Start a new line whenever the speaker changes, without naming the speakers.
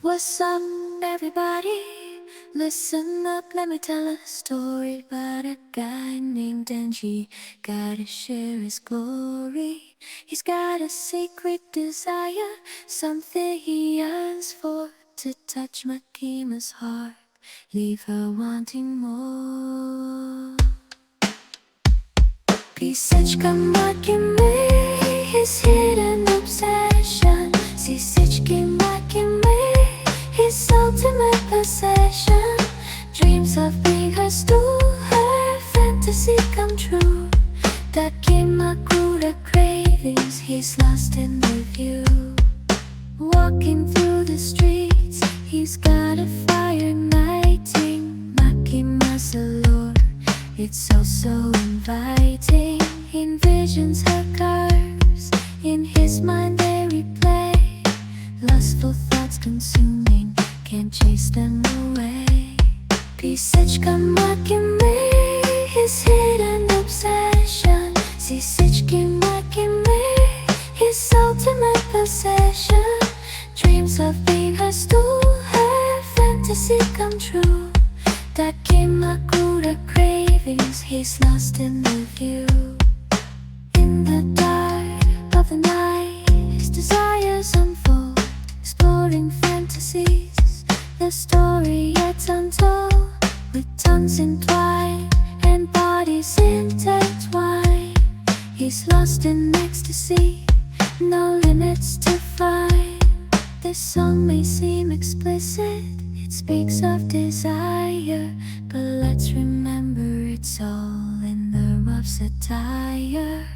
What's up, everybody? Listen up, let me tell a story about a guy named Angie. Gotta share his glory. He's got a secret desire, something he yearns for, to touch Makima's heart, leave her wanting more. Pisečka Makima, his hidden obsession. Pisečka Makima, his ultimate possession. Dreams of being her stool, her fantasy come true. That Kimakura cravings, he's lost in the view. Walking through the streets, he's got a fire igniting. Makima's allure, it's so inviting. He envisions her curves, in his mind they replay. Lustful thoughts consuming, can't chase them away. Pisečka Makima, his hidden obsession. Pisečka Makima, his ultimate possession. Dreams of being her stool, her fantasy come true. That Kimakura cravings, he's lost in the view. In the dark of the night, his desires unfold, exploring fantasies, the story yet untold. With tongues entwined and bodies intertwined, he's lost in ecstasy, no limits to find. This song may seem explicit, it speaks of desire, but let's remember it's all in the rough satire.